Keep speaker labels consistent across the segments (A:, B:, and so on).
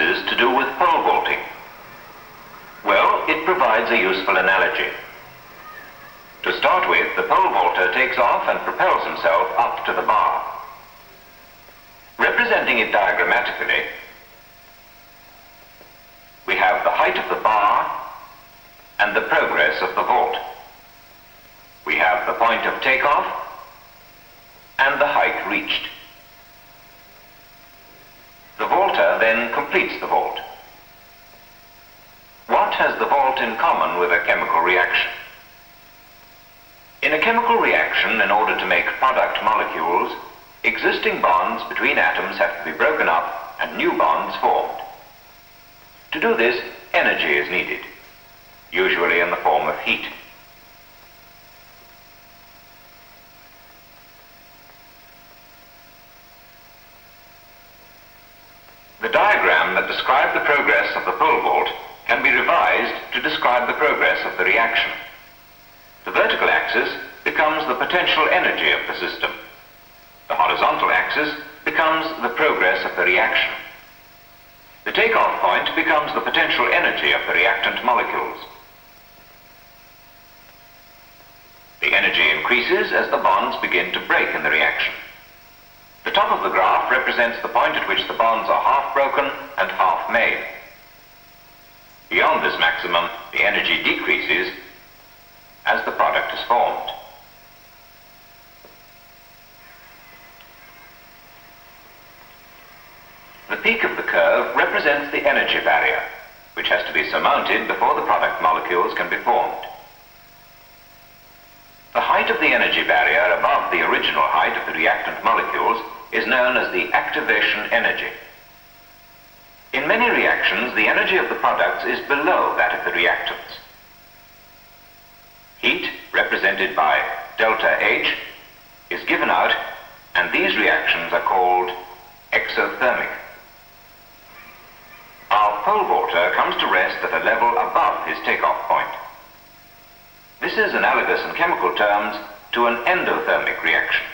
A: Catalysis to do with pole vaulting? Well, it provides a useful analogy. To start with, the pole vaulter takes off and propels himself up to the bar. Representing it diagrammatically, we have the height of the bar and the progress of the vault. We have the point of takeoff and the height reached. The vaulter then completes the vault. What has the vault in common with a chemical reaction? In a chemical reaction, in order to make product molecules, existing bonds between atoms have to be broken up and new bonds formed. To do this, energy is needed, usually in the form of heat. The diagram that described the progress of the pole vault can be revised to describe the progress of the reaction. The vertical axis becomes the potential energy of the system. The horizontal axis becomes the progress of the reaction. The takeoff point becomes the potential energy of the reactant molecules. The energy increases as the bonds begin to break in the reaction. The top of the graph represents the point at which the bonds are half broken and half made. Beyond this maximum, the energy decreases as the product is formed. The peak of the curve represents the energy barrier, which has to be surmounted before the product molecules can be formed. The height of the energy barrier above the original height of the reactant molecules is known as the activation energy. In many reactions, the energy of the products is below that of the reactants. Heat, represented by delta H, is given out, and these reactions are called exothermic. Our pole vaulter comes to rest at a level above his takeoff point. This is analogous in chemical terms to an endothermic reaction.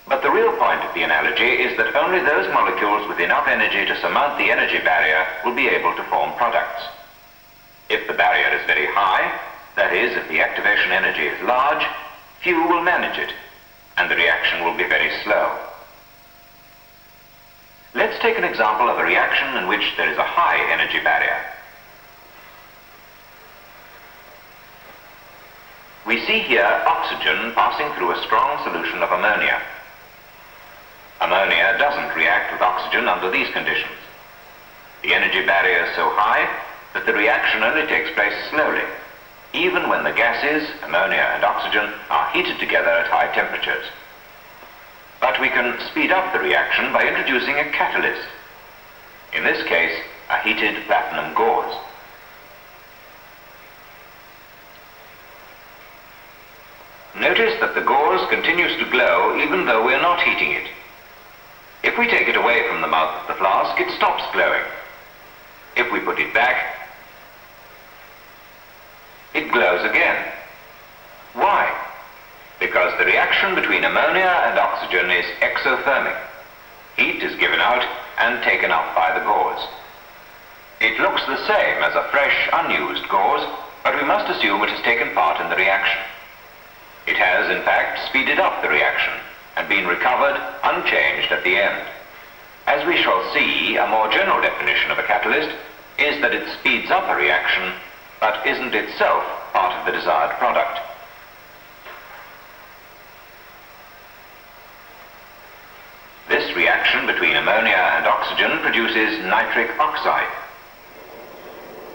A: But the real point of the analogy is that only those molecules with enough energy to surmount the energy barrier will be able to form products. If the barrier is very high, that is, if the activation energy is large, few will manage it, and the reaction will be very slow. Let's take an example of a reaction in which there is a high energy barrier. We see here oxygen passing through a strong solution of ammonia. Ammonia doesn't react with oxygen under these conditions. The energy barrier is so high that the reaction only takes place slowly, even when the gases, ammonia and oxygen, are heated together at high temperatures. But we can speed up the reaction by introducing a catalyst. In this case, a heated platinum gauze. Notice that the gauze continues to glow even though we are not heating it. If we take it away from the mouth of the flask, it stops glowing. If we put it back, it glows again. Why? Because the reaction between ammonia and oxygen is exothermic. Heat is given out and taken up by the gauze. It looks the same as a fresh, unused gauze, but we must assume it has taken part in the reaction. It has, in fact, speeded up the reaction and been recovered unchanged at the end. As we shall see, a more general definition of a catalyst is that it speeds up a reaction, but isn't itself part of the desired product. This reaction between ammonia and oxygen produces nitric oxide.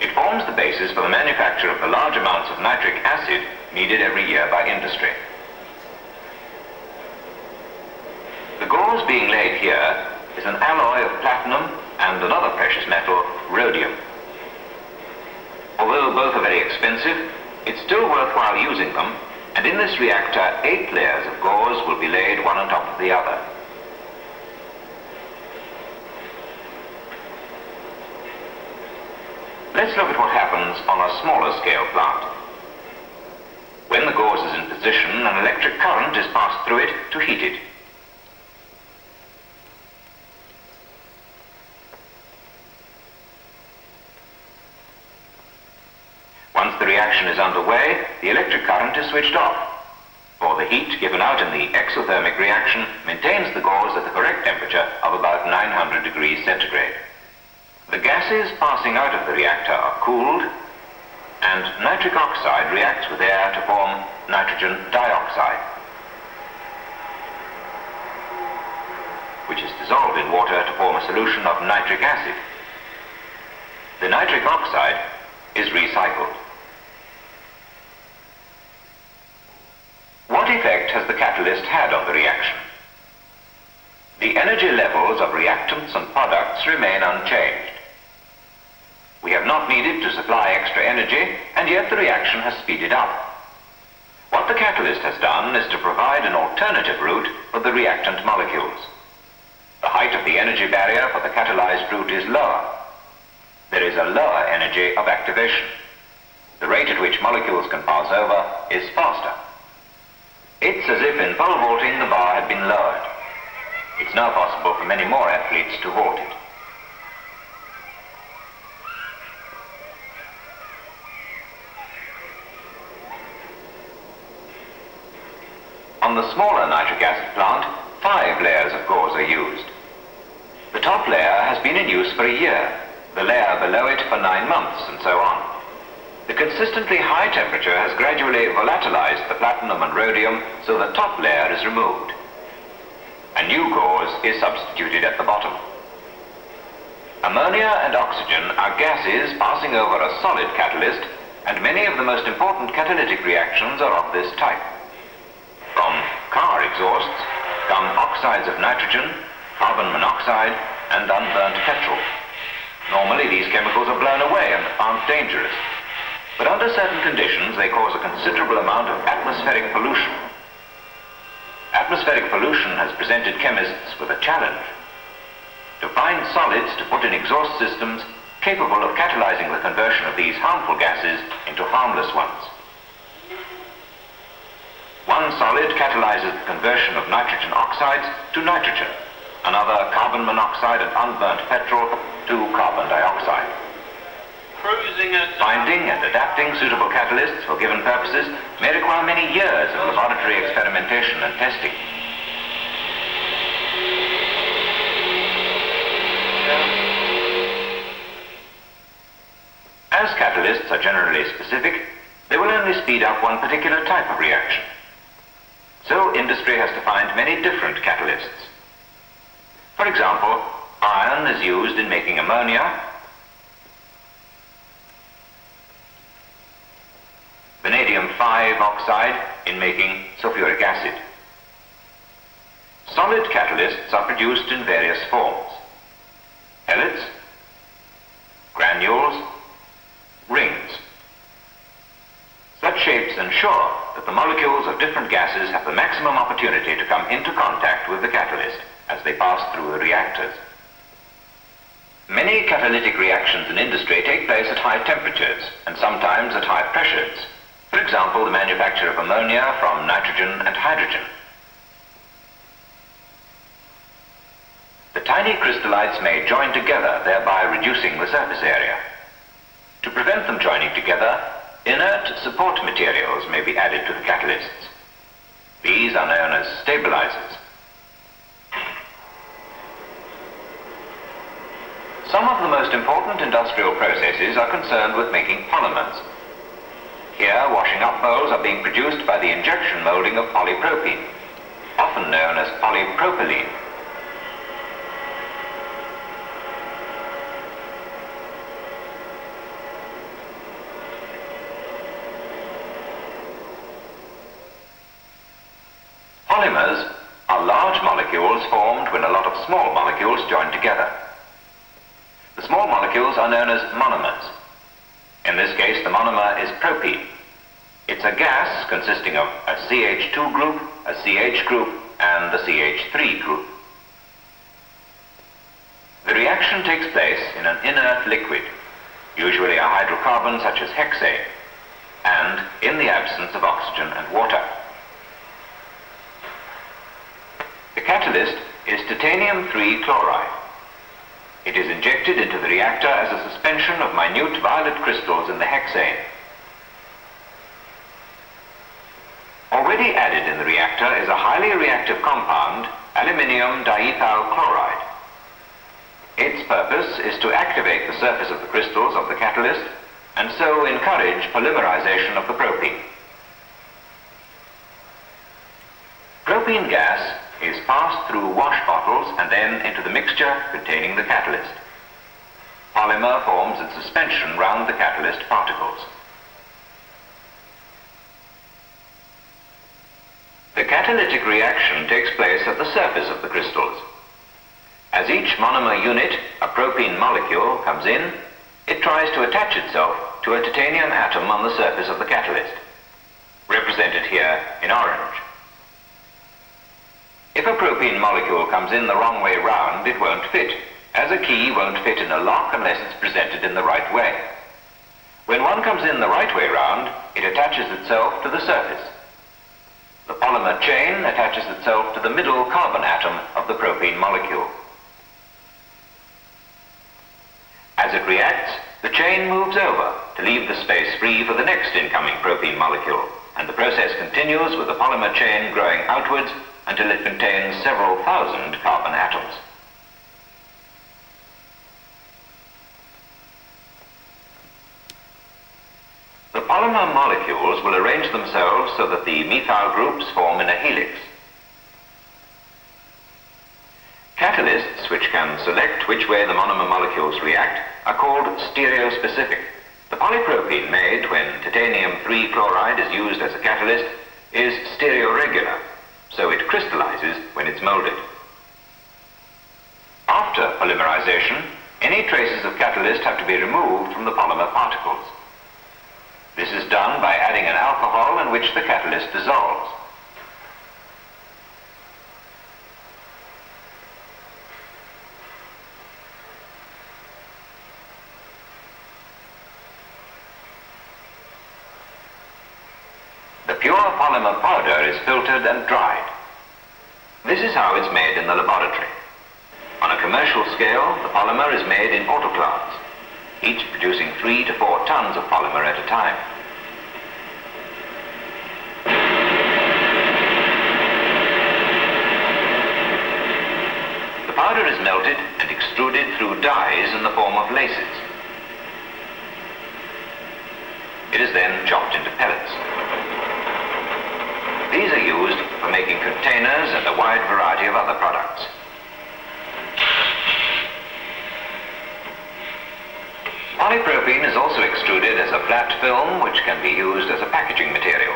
A: It forms the basis for the manufacture of the large amounts of nitric acid needed every year by industry. The gauze being laid here is an alloy of platinum and another precious metal, rhodium. Although both are very expensive, it's still worthwhile using them, and in this reactor 8 layers of gauze will be laid one on top of the other. Let's look at what happens on a smaller scale plant. When the gauze is in position, an electric current is passed through it to heat it. reaction is underway, the electric current is switched off, for the heat given out in the exothermic reaction maintains the gauze at the correct temperature of about 900 degrees centigrade. The gases passing out of the reactor are cooled, and nitric oxide reacts with air to form nitrogen dioxide, which is dissolved in water to form a solution of nitric acid. The nitric oxide is recycled. What effect has the catalyst had on the reaction? The energy levels of reactants and products remain unchanged. We have not needed to supply extra energy, and yet the reaction has speeded up. What the catalyst has done is to provide an alternative route for the reactant molecules. The height of the energy barrier for the catalyzed route is lower. There is a lower energy of activation. The rate at which molecules can pass over is faster. It's as if in pole vaulting the bar had been lowered. It's now possible for many more athletes to vault it. On the smaller nitric acid plant, 5 layers of gauze are used. The top layer has been in use for a year, the layer below it for 9 months, and so on. The consistently high temperature has gradually volatilized the platinum and rhodium, so the top layer is removed. A new gauze is substituted at the bottom. Ammonia and oxygen are gases passing over a solid catalyst, and many of the most important catalytic reactions are of this type. From car exhausts come oxides of nitrogen, carbon monoxide, and unburnt petrol. Normally these chemicals are blown away and aren't dangerous, but under certain conditions they cause a considerable amount of atmospheric pollution. Atmospheric pollution has presented chemists with a challenge: to find solids to put in exhaust systems capable of catalyzing the conversion of these harmful gases into harmless ones. One solid catalyzes the conversion of nitrogen oxides to nitrogen, another carbon monoxide and unburnt petrol to carbon dioxide. Finding and adapting suitable catalysts for given purposes may require many years of laboratory experimentation and testing. As catalysts are generally specific, they will only speed up one particular type of reaction. So industry has to find many different catalysts. For example, iron is used in making ammonia, vanadium 5 oxide in making sulfuric acid. Solid catalysts are produced in various forms: pellets, granules, rings. Such shapes ensure that the molecules of different gases have the maximum opportunity to come into contact with the catalyst as they pass through the reactors. Many catalytic reactions in industry take place at high temperatures and sometimes at high pressures. For example, the manufacture of ammonia from nitrogen and hydrogen. The tiny crystallites may join together, thereby reducing the surface area. To prevent them joining together, inert support materials may be added to the catalysts. These are known as stabilizers. Some of the most important industrial processes are concerned with making polymers. Here, washing up molds are being produced by the injection molding of polypropylene, often known as polypropylene. Polymers are large molecules formed when a lot of small molecules join together. The small molecules are known as monomers. In this case, the monomer is propene. It's a gas consisting of a CH2 group, a CH group, and a CH3 group. The reaction takes place in an inert liquid, usually a hydrocarbon such as hexane, and in the absence of oxygen and water. The catalyst is titanium-3 chloride. It is injected into the reactor as a suspension of minute violet crystals in the hexane. Already added in the reactor is a highly reactive compound, aluminium diethyl chloride. Its purpose is to activate the surface of the crystals of the catalyst and so encourage polymerization of the propene. Propene gas is passed through wash bottles and then into the mixture containing the catalyst. Polymer forms in suspension round the catalyst particles. The catalytic reaction takes place at the surface of the crystals. As each monomer unit, a propene molecule, comes in, it tries to attach itself to a titanium atom on the surface of the catalyst, represented here in orange. If a propene molecule comes in the wrong way round, it won't fit, as a key won't fit in a lock unless it's presented in the right way. When one comes in the right way round, it attaches itself to the surface. The polymer chain attaches itself to the middle carbon atom of the propene molecule. As it reacts, the chain moves over to leave the space free for the next incoming propene molecule, and the process continues with the polymer chain growing outwards until it contains several thousand carbon atoms. The polymer molecules will arrange themselves so that the methyl groups form in a helix. Catalysts, which can select which way the monomer molecules react, are called stereospecific. The polypropene made when titanium 3 chloride is used as a catalyst is stereoregular, so it crystallizes when it's molded. After polymerization, any traces of catalyst have to be removed from the polymer particles. This is done by adding an alcohol in which the catalyst dissolves. The pure polymer powder is filtered and dried. This is how it's made in the laboratory. On a commercial scale, the polymer is made in autoclaves, each producing 3 to 4 tons of polymer at a time. The powder is melted and extruded through dies in the form of laces. It is then chopped into pellets. These are used for making containers and a wide variety of other products. Polypropene is also extruded as a flat film which can be used as a packaging material.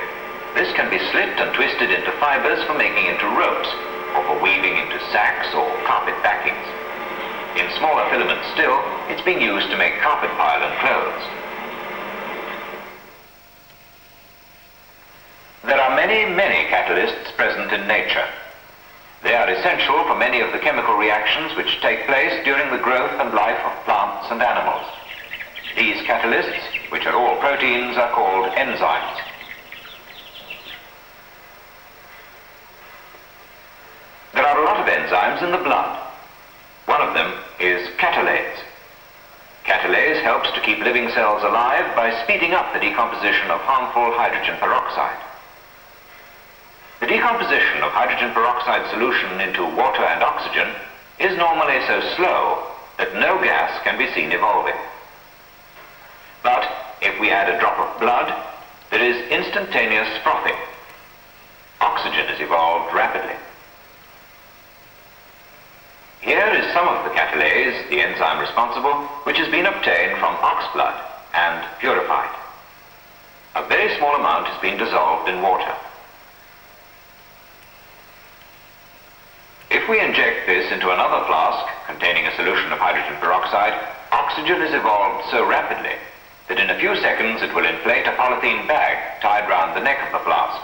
A: This can be slit and twisted into fibers for making into ropes or for weaving into sacks or carpet backings. In smaller filaments still, it's being used to make carpet pile and clothes. There are many catalysts present in nature. They are essential for many of the chemical reactions which take place during the growth and life of plants and animals. These catalysts, which are all proteins, are called enzymes. There are a lot of enzymes in the blood. One of them is catalase. Catalase helps to keep living cells alive by speeding up the decomposition of harmful hydrogen peroxide. The decomposition of hydrogen peroxide solution into water and oxygen is normally so slow that no gas can be seen evolving. But if we add a drop of blood, there is instantaneous frothing. Oxygen is evolved rapidly. Here is some of the catalase, the enzyme responsible, which has been obtained from ox blood and purified. A very small amount has been dissolved in water. If we inject this into another flask containing a solution of hydrogen peroxide, oxygen is evolved so rapidly that in a few seconds it will inflate a polythene bag tied round the neck of the flask.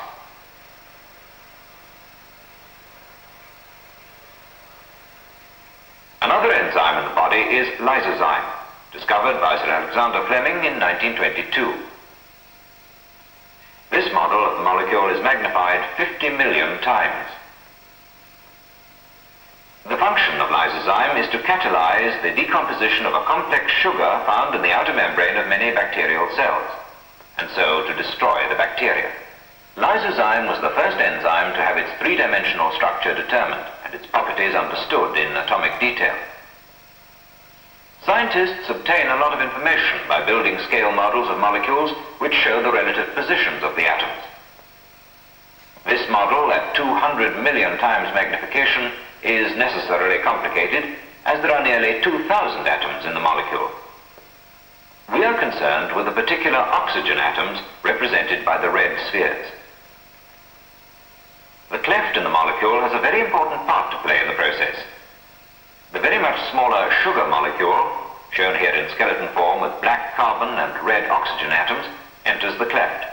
A: Another enzyme in the body is lysozyme, discovered by Sir Alexander Fleming in 1922. This model of the molecule is magnified 50 million times. The function of lysozyme is to catalyze the decomposition of a complex sugar found in the outer membrane of many bacterial cells, and so to destroy the bacteria. Lysozyme was the first enzyme to have its three-dimensional structure determined and its properties understood in atomic detail. Scientists obtain a lot of information by building scale models of molecules which show the relative positions of the atoms. This model at 200 million times magnification is necessarily complicated, as there are nearly 2,000 atoms in the molecule. We are concerned with the particular oxygen atoms represented by the red spheres. The cleft in the molecule has a very important part to play in the process. The very much smaller sugar molecule, shown here in skeleton form with black carbon and red oxygen atoms, enters the cleft.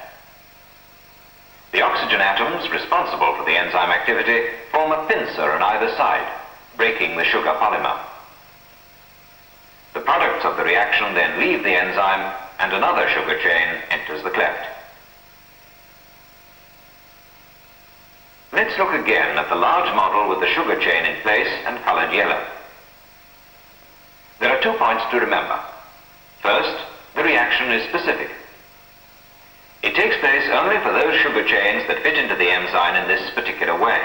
A: The oxygen atoms responsible for the enzyme activity form a pincer on either side, breaking the sugar polymer. The products of the reaction then leave the enzyme and another sugar chain enters the cleft. Let's look again at the large model with the sugar chain in place and colored yellow. There are 2 points to remember. First, the reaction is specific. It takes place only for those sugar chains that fit into the enzyme in this particular way.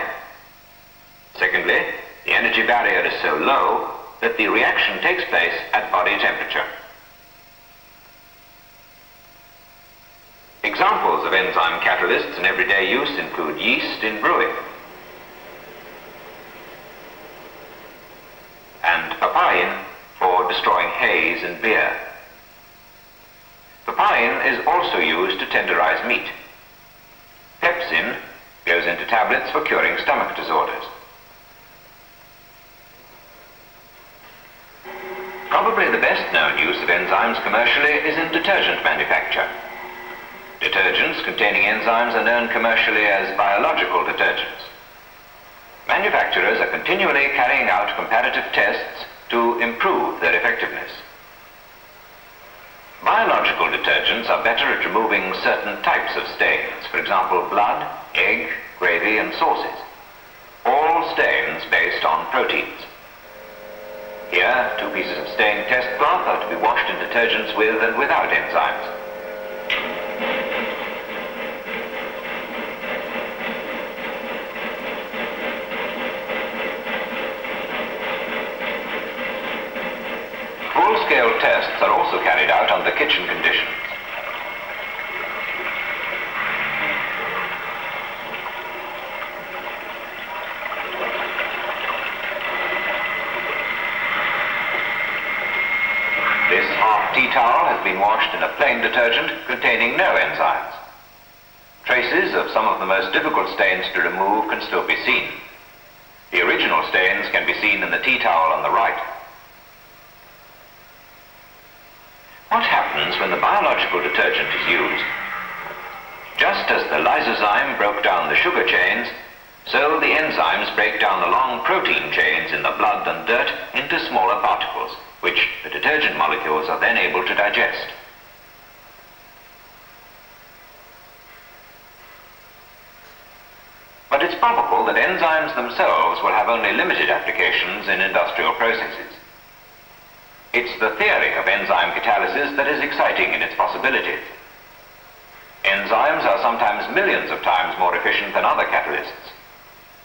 A: Secondly, the energy barrier is so low that the reaction takes place at body temperature. Examples of enzyme catalysts in everyday use include yeast in brewing and papain for destroying haze in beer. Papain is also used to tenderize meat. Pepsin goes into tablets for curing stomach disorders. Probably the best known use of enzymes commercially is in detergent manufacture. Detergents containing enzymes are known commercially as biological detergents. Manufacturers are continually carrying out comparative tests to improve their effectiveness. Biological detergents are better at removing certain types of stains, for example blood, egg, gravy and sauces. All stains based on proteins. Here, 2 pieces of stained test cloth are to be washed in detergents with and without enzymes. Full-scale tests are also carried out under kitchen conditions. This half tea towel has been washed in a plain detergent containing no enzymes. Traces of some of the most difficult stains to remove can still be seen. The original stains can be seen in the tea towel on the right. What happens when the biological detergent is used? Just as the lysozyme broke down the sugar chains, so the enzymes break down the long protein chains in the blood and dirt into smaller particles, which the detergent molecules are then able to digest. But it's probable that enzymes themselves will have only limited applications in industrial processes. It's the theory of enzyme catalysis that is exciting in its possibilities. Enzymes are sometimes millions of times more efficient than other catalysts.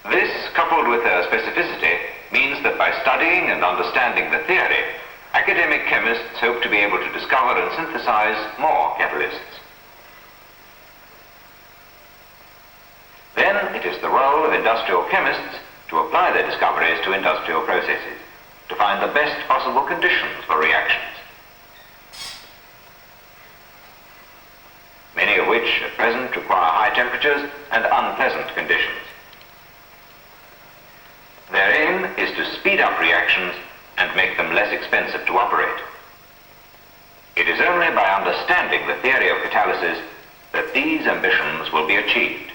A: This, coupled with their specificity, means that by studying and understanding the theory, academic chemists hope to be able to discover and synthesize more catalysts. Then it is the role of industrial chemists to apply their discoveries to industrial processes, to find the best possible conditions for reactions, many of which at present require high temperatures and unpleasant conditions. Their aim is to speed up reactions and make them less expensive to operate. It is only by understanding the theory of catalysis that these ambitions will be achieved.